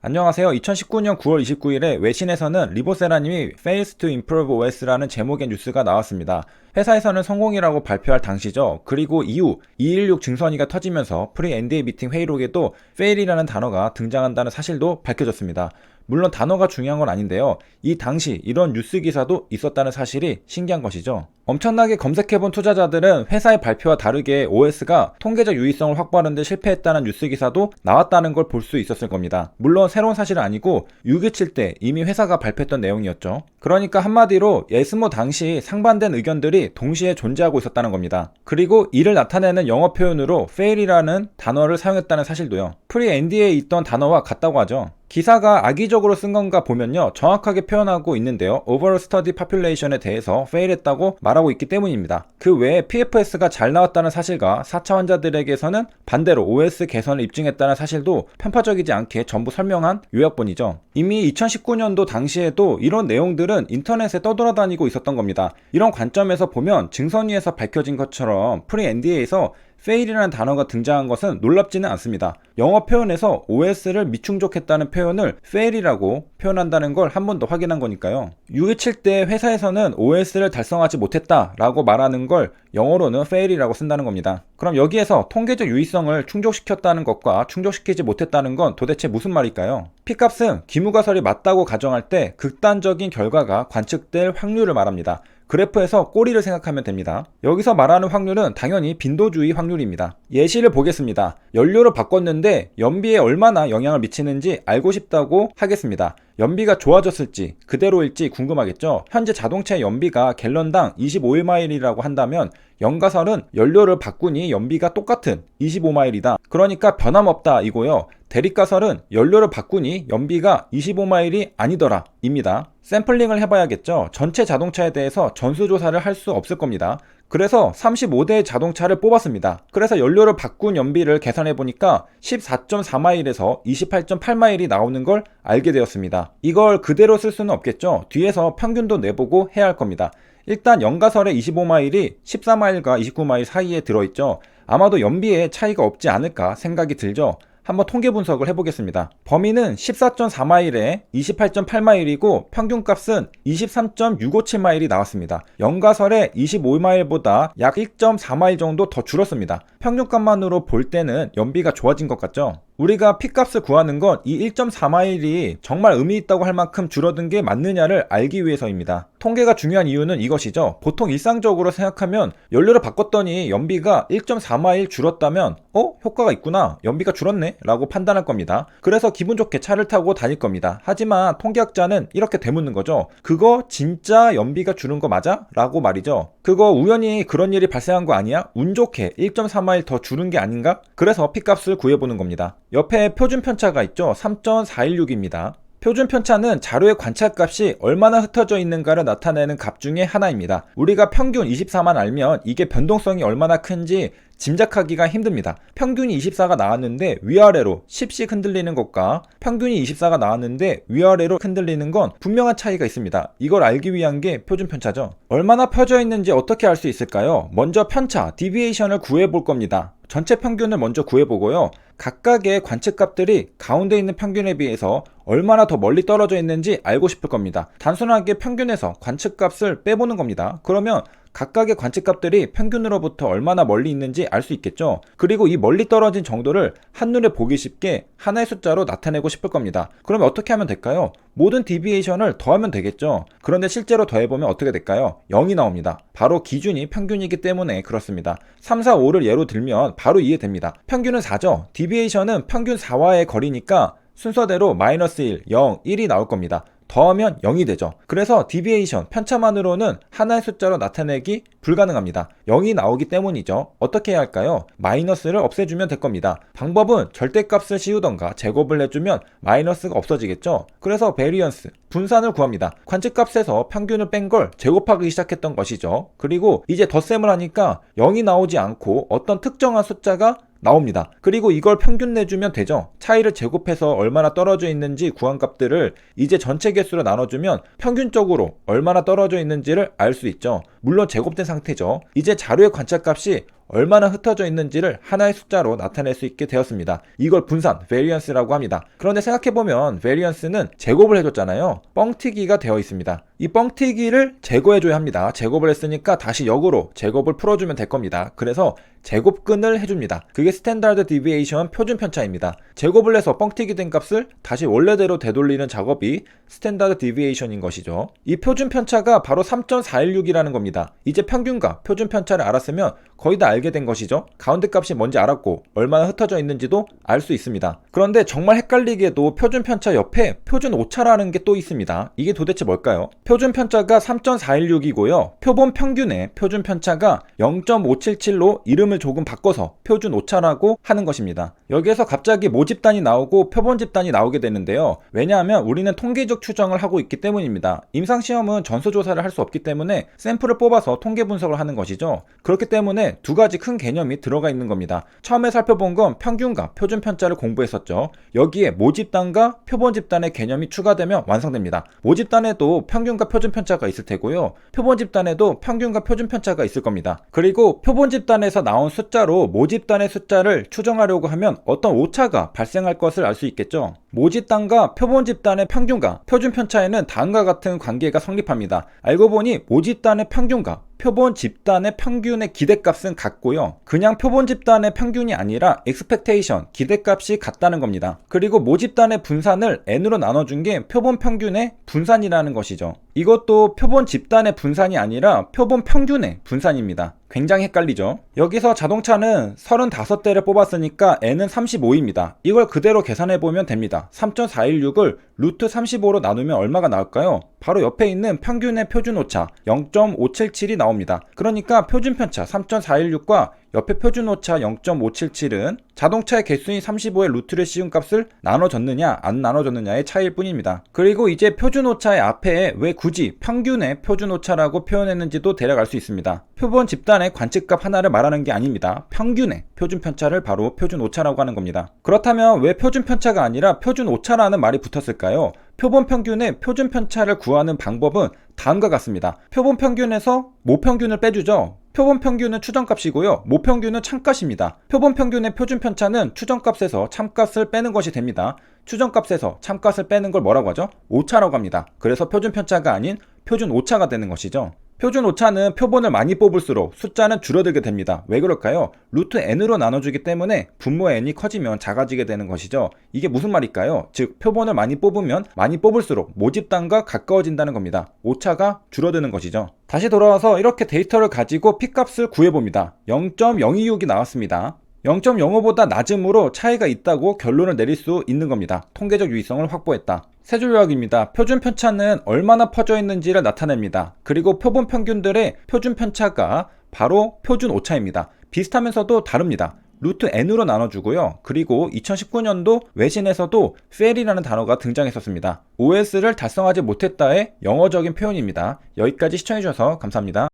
안녕하세요. 2019년 9월 29일에 외신에서는 리보세라님이 Fails to Improve OS라는 제목의 뉴스가 나왔습니다. 회사에서는 성공이라고 발표할 당시죠. 그리고 이후 216 증선이가 터지면서 프리-NDA 미팅 회의록에도 fail이라는 단어가 등장한다는 사실도 밝혀졌습니다. 물론 단어가 중요한 건 아닌데요. 이 당시 이런 뉴스 기사도 있었다는 사실이 신기한 것이죠. 엄청나게 검색해본 투자자들은 회사의 발표와 다르게 OS가 통계적 유의성을 확보하는 데 실패했다는 뉴스 기사도 나왔다는 걸 볼 수 있었을 겁니다. 물론 새로운 사실은 아니고 6.27 때 이미 회사가 발표했던 내용이었죠. 그러니까 한마디로 예스모 당시 상반된 의견들이 동시에 존재하고 있었다는 겁니다. 그리고 이를 나타내는 영어 표현으로 fail이라는 단어를 사용했다는 사실도요. 프리-NDA에 있던 단어와 같다고 하죠. 기사가 악의적으로 쓴 건가 보면요, 정확하게 표현하고 있는데요. Overall Study Population에 대해서 fail했다고 말하고 있기 때문입니다. 그 외에 PFS가 잘 나왔다는 사실과 4차 환자들에게서는 반대로 OS 개선을 입증했다는 사실도 편파적이지 않게 전부 설명한 요약본이죠. 이미 2019년도 당시에도 이런 내용들은 인터넷에 떠돌아다니고 있었던 겁니다. 이런 관점에서 보면 증선위에서 밝혀진 것처럼 프리-NDA에서 fail이라는 단어가 등장한 것은 놀랍지는 않습니다. 영어 표현에서 OS를 미충족했다는 표현을 fail이라고 표현한다는 걸 한 번 더 확인한 거니까요. 6.27 때 회사에서는 OS를 달성하지 못했다라고 말하는 걸 영어로는 fail이라고 쓴다는 겁니다. 그럼 여기에서 통계적 유의성을 충족시켰다는 것과 충족시키지 못했다는 건 도대체 무슨 말일까요? P값은 기무가설이 맞다고 가정할 때 극단적인 결과가 관측될 확률을 말합니다. 그래프에서 꼬리를 생각하면 됩니다. 여기서 말하는 확률은 당연히 빈도주의 확률입니다. 예시를 보겠습니다. 연료를 바꿨는데 연비에 얼마나 영향을 미치는지 알고 싶다고 하겠습니다. 연비가 좋아졌을지 그대로일지 궁금하겠죠. 현재 자동차의 연비가 갤런당 25마일이라고 한다면 연가설은 연료를 바꾸니 연비가 똑같은 25마일이다. 그러니까 변함없다 이고요. 대립가설은 연료를 바꾸니 연비가 25마일이 아니더라 입니다. 샘플링을 해봐야겠죠. 전체 자동차에 대해서 전수조사를 할 수 없을 겁니다. 그래서 35대의 자동차를 뽑았습니다. 그래서 연료를 바꾼 연비를 계산해보니까 14.4마일에서 28.8마일이 나오는 걸 알게 되었습니다. 이걸 그대로 쓸 수는 없겠죠. 뒤에서 평균도 내보고 해야 할 겁니다. 일단 연가설의 25마일이 14마일과 29마일 사이에 들어있죠. 아마도 연비에 차이가 없지 않을까 생각이 들죠. 한번 통계 분석을 해보겠습니다. 범위는 14.4마일에 28.8마일이고 평균값은 23.657마일이 나왔습니다. 연가설의 25마일보다 약 1.4마일 정도 더 줄었습니다. 평균값만으로 볼 때는 연비가 좋아진 것 같죠? 우리가 P값을 구하는 건 이 1.4마일이 정말 의미 있다고 할 만큼 줄어든 게 맞느냐를 알기 위해서입니다. 통계가 중요한 이유는 이것이죠. 보통 일상적으로 생각하면 연료를 바꿨더니 연비가 1.4마일 줄었다면 효과가 있구나, 연비가 줄었네 라고 판단할 겁니다. 그래서 기분 좋게 차를 타고 다닐 겁니다. 하지만 통계학자는 이렇게 되묻는 거죠. 그거 진짜 연비가 줄은 거 맞아? 라고 말이죠. 그거 우연히 그런 일이 발생한 거 아니야? 운 좋게 1.4마일 더 줄은 게 아닌가? 그래서 P값을 구해보는 겁니다. 옆에 표준 편차가 있죠. 3.416입니다. 표준 편차는 자료의 관찰값이 얼마나 흩어져 있는가를 나타내는 값 중에 하나입니다. 우리가 평균 24만 알면 이게 변동성이 얼마나 큰지 짐작하기가 힘듭니다. 평균이 24가 나왔는데 위아래로 10씩 흔들리는 것과 평균이 24가 나왔는데 위아래로 흔들리는 건 분명한 차이가 있습니다. 이걸 알기 위한 게 표준 편차죠. 얼마나 펴져 있는지 어떻게 알 수 있을까요? 먼저 편차, 디비에이션을 구해볼 겁니다. 전체 평균을 먼저 구해보고요. 각각의 관측값들이 가운데 있는 평균에 비해서 얼마나 더 멀리 떨어져 있는지 알고 싶을 겁니다. 단순하게 평균에서 관측값을 빼보는 겁니다. 그러면 각각의 관측값들이 평균으로부터 얼마나 멀리 있는지 알 수 있겠죠. 그리고 이 멀리 떨어진 정도를 한눈에 보기 쉽게 하나의 숫자로 나타내고 싶을 겁니다. 그러면 어떻게 하면 될까요? 모든 디비에이션을 더하면 되겠죠. 그런데 실제로 더해보면 어떻게 될까요? 0이 나옵니다. 바로 기준이 평균이기 때문에 그렇습니다. 3, 4, 5를 예로 들면 바로 이해됩니다. 평균은 4죠. 디비에이션은 평균 4와의 거리니까 순서대로 마이너스 1, 0, 1이 나올 겁니다. 더하면 0이 되죠. 그래서 디비에이션, 편차만으로는 하나의 숫자로 나타내기 불가능합니다. 0이 나오기 때문이죠. 어떻게 해야 할까요? 마이너스를 없애주면 될 겁니다. 방법은 절대값을 씌우던가 제곱을 해주면 마이너스가 없어지겠죠. 그래서 베리언스, 분산을 구합니다. 관측값에서 평균을 뺀 걸 제곱하기 시작했던 것이죠. 그리고 이제 덧셈을 하니까 0이 나오지 않고 어떤 특정한 숫자가 나옵니다. 그리고 이걸 평균 내주면 되죠. 차이를 제곱해서 얼마나 떨어져 있는지 구한 값들을 이제 전체 개수로 나눠주면 평균적으로 얼마나 떨어져 있는지를 알 수 있죠. 물론 제곱된 상태죠. 이제 자료의 관찰값이 얼마나 흩어져 있는지를 하나의 숫자로 나타낼 수 있게 되었습니다. 이걸 분산, variance라고 합니다. 그런데 생각해보면 variance는 제곱을 해줬잖아요. 뻥튀기가 되어 있습니다. 이 뻥튀기를 제거해줘야 합니다. 제곱을 했으니까 다시 역으로 제곱을 풀어주면 될 겁니다. 그래서 제곱근을 해줍니다. 그게 스탠다드 디비에이션 표준 편차입니다. 제곱을 해서 뻥튀기 된 값을 다시 원래대로 되돌리는 작업이 스탠다드 디비에이션인 것이죠. 이 표준 편차가 바로 3.416이라는 겁니다. 이제 평균과 표준 편차를 알았으면 거의 다 알게 된 것이죠. 가운데 값이 뭔지 알았고 얼마나 흩어져 있는지도 알 수 있습니다. 그런데 정말 헷갈리게도 표준 편차 옆에 표준 오차라는 게 또 있습니다. 이게 도대체 뭘까요? 표준 편차가 3.416이고요. 표본 평균의 표준 편차가 0.577로 이름을 조금 바꿔서 표준 오차라고 하는 것입니다. 여기에서 갑자기 모집단이 나오고 표본 집단이 나오게 되는데요. 왜냐하면 우리는 통계적 추정을 하고 있기 때문입니다. 임상시험은 전수조사를 할 수 없기 때문에 샘플을 뽑아서 통계 분석을 하는 것이죠. 그렇기 때문에 두 가지 큰 개념이 들어가 있는 겁니다. 처음에 살펴본 건 평균과 표준 편차를 공부했었죠. 여기에 모집단과 표본 집단의 개념이 추가되면 완성됩니다. 모집단에도 평균과 표준 편차가 있을 테고요. 표본 집단에도 평균과 표준 편차가 있을 겁니다. 그리고 표본 집단에서 나온 숫자로 모집단의 숫자를 추정하려고 하면 어떤 오차가 발생할 것을 알 수 있겠죠. 모집단과 표본 집단의 평균과 표준 편차에는 다음과 같은 관계가 성립합니다. 알고 보니 모집단의 평균과 표본 집단의 평균의 기대값은 같고요. 그냥 표본 집단의 평균이 아니라 expectation, 기대값이 같다는 겁니다. 그리고 모집단의 분산을 n으로 나눠준 게 표본 평균의 분산이라는 것이죠. 이것도 표본 집단의 분산이 아니라 표본 평균의 분산입니다. 굉장히 헷갈리죠. 여기서 자동차는 35대를 뽑았으니까 n은 35입니다. 이걸 그대로 계산해보면 됩니다. 3.416을 루트 35로 나누면 얼마가 나올까요? 바로 옆에 있는 평균의 표준 오차 0.577이 나옵니다. 그러니까 표준 편차 3.416과 옆에 표준 오차 0.577은 자동차의 개수인 35의 루트를 씌운 값을 나눠줬느냐 안 나눠줬느냐의 차이일 뿐입니다. 그리고 이제 표준 오차의 앞에 왜 굳이 평균의 표준 오차라고 표현했는지도 대략 알 수 있습니다. 표본 집단의 관측값 하나를 말하는 게 아닙니다. 평균의 표준 편차를 바로 표준 오차라고 하는 겁니다. 그렇다면 왜 표준 편차가 아니라 표준 오차라는 말이 붙었을까요? 표본 평균의 표준 편차를 구하는 방법은 다음과 같습니다. 표본 평균에서 모평균을 빼주죠. 표본 평균은 추정값이고요. 모평균은 참값입니다. 표본 평균의 표준 편차는 추정값에서 참값을 빼는 것이 됩니다. 추정값에서 참값을 빼는 걸 뭐라고 하죠? 오차라고 합니다. 그래서 표준 편차가 아닌 표준 오차가 되는 것이죠. 표준 오차는 표본을 많이 뽑을수록 숫자는 줄어들게 됩니다. 왜 그럴까요? 루트 n으로 나눠주기 때문에 분모 n이 커지면 작아지게 되는 것이죠. 이게 무슨 말일까요? 즉 표본을 많이 뽑으면 많이 뽑을수록 모집단과 가까워진다는 겁니다. 오차가 줄어드는 것이죠. 다시 돌아와서 이렇게 데이터를 가지고 P값을 구해봅니다. 0.026이 나왔습니다. 0.05보다 낮음으로 차이가 있다고 결론을 내릴 수 있는 겁니다. 통계적 유의성을 확보했다. 세 줄 요약입니다. 표준 편차는 얼마나 퍼져 있는지를 나타냅니다. 그리고 표본 평균들의 표준 편차가 바로 표준 오차입니다. 비슷하면서도 다릅니다. 루트 n으로 나눠주고요. 그리고 2019년도 외신에서도 fail이라는 단어가 등장했었습니다. OS를 달성하지 못했다의 영어적인 표현입니다. 여기까지 시청해주셔서 감사합니다.